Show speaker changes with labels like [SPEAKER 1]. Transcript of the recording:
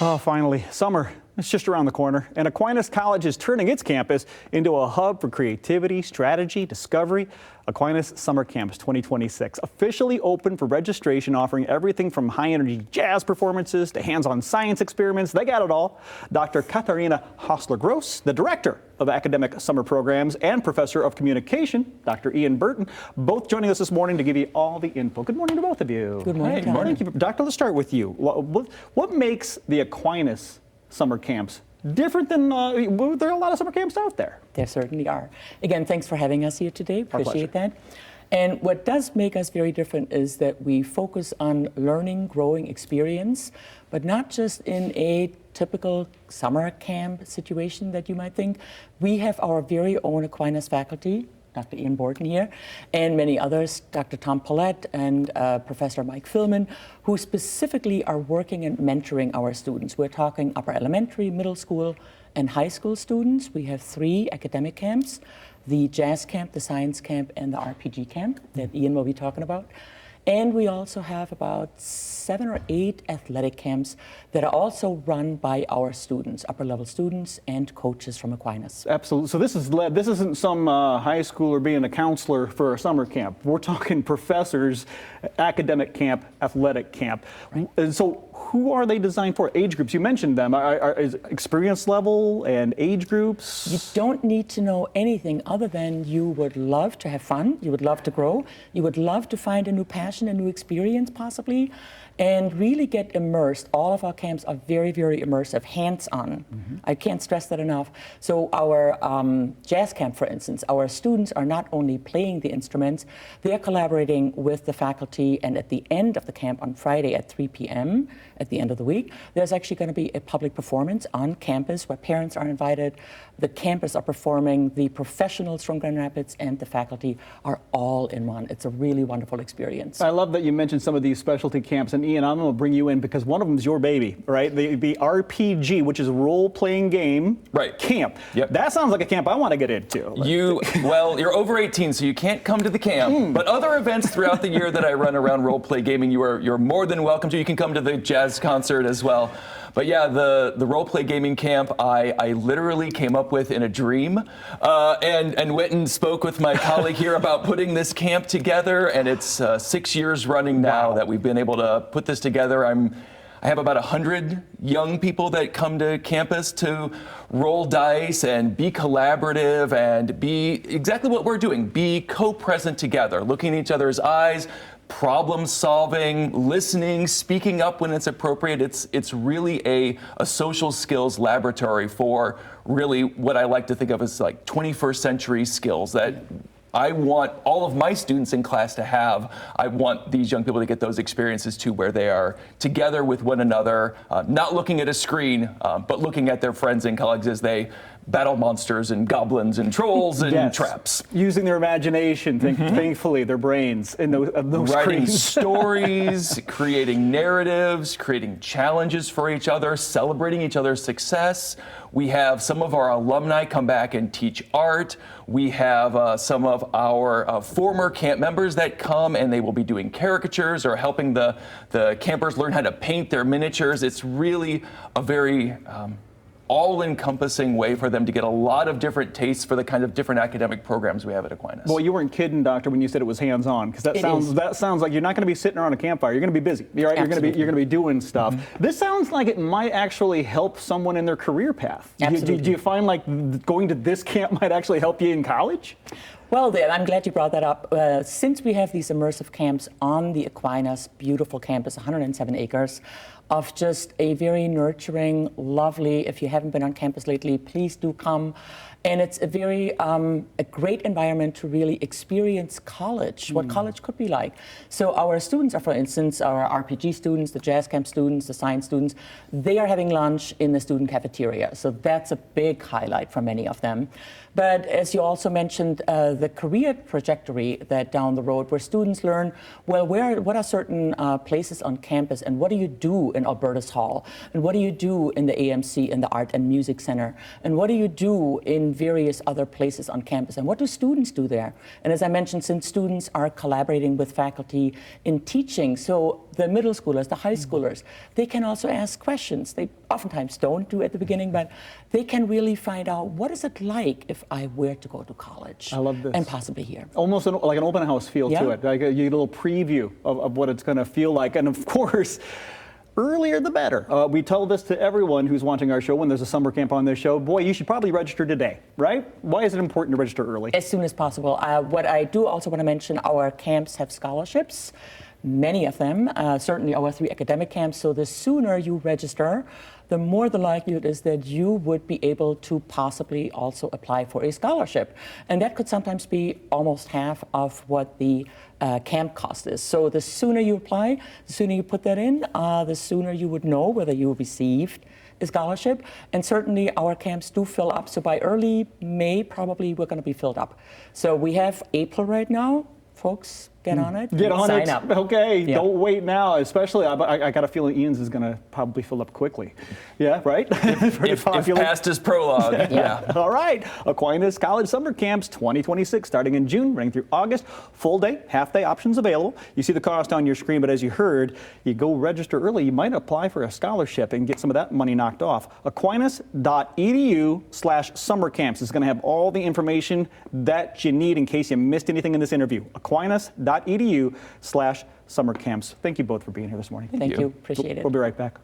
[SPEAKER 1] Oh, finally, summer. It's just around the corner, and Aquinas College is turning its campus into a hub for creativity, strategy, discovery. Aquinas Summer Camp 2026 officially open for registration, offering everything from high-energy jazz performances to hands-on science experiments. They got it all. Dr. Katharina Hassler-Gross, the director of academic summer programs and professor of communication, Dr. Ian Burton, both joining us this morning to give you all the info. Good morning to both of you.
[SPEAKER 2] Good morning.
[SPEAKER 1] Hey, good morning. Doctor, let's start with you. What makes the Aquinas summer camps different than, there are a lot of summer camps out there?
[SPEAKER 2] There certainly are. Again, thanks for having us here today. Appreciate
[SPEAKER 1] pleasure.
[SPEAKER 2] that. And what does make us very different is that we focus on learning, growing experience, but not just in a typical summer camp situation that you might think. We have our very own Aquinas faculty, Dr. Ian Burton here, and many others, Dr. Tom Paulette and Professor Mike Philman, who specifically are working and mentoring our students. We're talking upper elementary, middle school, and high school students. We have 3 academic camps, the jazz camp, the science camp, and the RPG camp that Ian will be talking about. And we also have about 7 or 8 athletic camps that are also run by our students, upper level students and coaches from Aquinas.
[SPEAKER 1] Absolutely. So this isn't some high schooler being a counselor for a summer camp. We're talking professors, academic camp, athletic camp. Right. And so who are they designed for? Age groups, you mentioned them. Is experience level and age groups?
[SPEAKER 2] You don't need to know anything other than you would love to have fun, you would love to grow, you would love to find a new passion, a new experience possibly, and really get immersed. All of our camps are very, very immersive, hands-on. Mm-hmm. I can't stress that enough. So our jazz camp, for instance, our students are not only playing the instruments, they're collaborating with the faculty, and at the end of the camp on Friday at 3 p.m., at the end of the week, there's actually going to be a public performance on campus where parents are invited, the campus are performing, the professionals from Grand Rapids and the faculty are all in one. It's a really wonderful experience.
[SPEAKER 1] I love that you mentioned some of these specialty camps, and Ian, I'm going to bring you in because one of them is your baby, right? The RPG, which is a role-playing game camp. Yep. That sounds like a camp I want to get into.
[SPEAKER 3] Well, you're over 18, so you can't come to the camp, but other events throughout the year that I run around role-play gaming, you're more than welcome to. You can come to the jazz concert as well. But yeah, the role-play gaming camp, I literally came up with in a dream and went and spoke with my colleague here about putting this camp together, and it's 6 years running now that we've been able to put this together. I have about 100 young people that come to campus to roll dice and be collaborative and be exactly what we're doing, be co-present together, looking in each other's eyes, problem solving, listening, speaking up when it's appropriate. It's really a social skills laboratory for really what I like to think of as like 21st century skills that I want all of my students in class to have. I want these young people to get those experiences too, where they are together with one another, not looking at a screen, but looking at their friends and colleagues as they battle monsters and goblins and trolls and traps.
[SPEAKER 1] Using their imagination, thankfully, their brains in those
[SPEAKER 3] writing
[SPEAKER 1] screens.
[SPEAKER 3] stories, creating narratives, creating challenges for each other, celebrating each other's success. We have some of our alumni come back and teach art. We have some of our former camp members that come and they will be doing caricatures or helping the campers learn how to paint their miniatures. It's really a very all-encompassing way for them to get a lot of different tastes for the kind of different academic programs we have at Aquinas.
[SPEAKER 1] Well, you weren't kidding, Doctor, when you said it was hands-on, because that sounds like you're not going to be sitting around a campfire. You're going to be busy. Right? You're going to be doing stuff. This sounds like it might actually help someone in their career path. Do you find like going to this camp might actually help you in college?
[SPEAKER 2] Well, I'm glad you brought that up. Since we have these immersive camps on the Aquinas beautiful campus, 107 acres, of just a very nurturing, lovely, if you haven't been on campus lately, please do come. And it's a very, a great environment to really experience college, what college could be like. So our students are, for instance, our RPG students, the jazz camp students, the science students, they are having lunch in the student cafeteria. So that's a big highlight for many of them. But as you also mentioned, the career trajectory that down the road where students learn, well, what are certain places on campus and what do you do in Alberta's Hall? And what do you do in the AMC, in the Art and Music Center? And what do you do in various other places on campus? And what do students do there? And as I mentioned, since students are collaborating with faculty in teaching, so the middle schoolers, the high schoolers, they can also ask questions. They oftentimes don't do at the beginning, but they can really find out, what is it like if I were to go to college?
[SPEAKER 1] I love this.
[SPEAKER 2] And possibly here.
[SPEAKER 1] Almost like an open house feel to it. Like you get a little preview of what it's going to feel like. And of course, earlier the better. We tell this to everyone who's watching our show when there's a summer camp on this show. Boy, you should probably register today, right? Why is it important to register early?
[SPEAKER 2] As soon as possible. What I do also want to mention, our camps have scholarships. Many of them, certainly our 3 academic camps. So the sooner you register, the more the likelihood is that you would be able to possibly also apply for a scholarship. And that could sometimes be almost half of what the camp cost is. So the sooner you apply, the sooner you put that in, the sooner you would know whether you received a scholarship. And certainly our camps do fill up. So by early May, probably we're going to be filled up. So we have April right now. Folks, get on it.
[SPEAKER 1] Get on
[SPEAKER 2] sign
[SPEAKER 1] it.
[SPEAKER 2] Up.
[SPEAKER 1] Okay,
[SPEAKER 2] Yeah.
[SPEAKER 1] Don't wait now. Especially, I got a feeling Ian's is going to probably fill up quickly. Yeah, right?
[SPEAKER 3] If past is prologue. Yeah.
[SPEAKER 1] All right. Aquinas College Summer Camps 2026, starting in June, running through August. Full day, half day options available. You see the cost on your screen, but as you heard, you go register early. You might apply for a scholarship and get some of that money knocked off. Aquinas.edu/summer camps is going to have all the information that you need in case you missed anything in this interview. Aquinas.edu/summer camps. Thank you both for being here this morning.
[SPEAKER 2] Thank you. Appreciate it.
[SPEAKER 1] We'll be right back.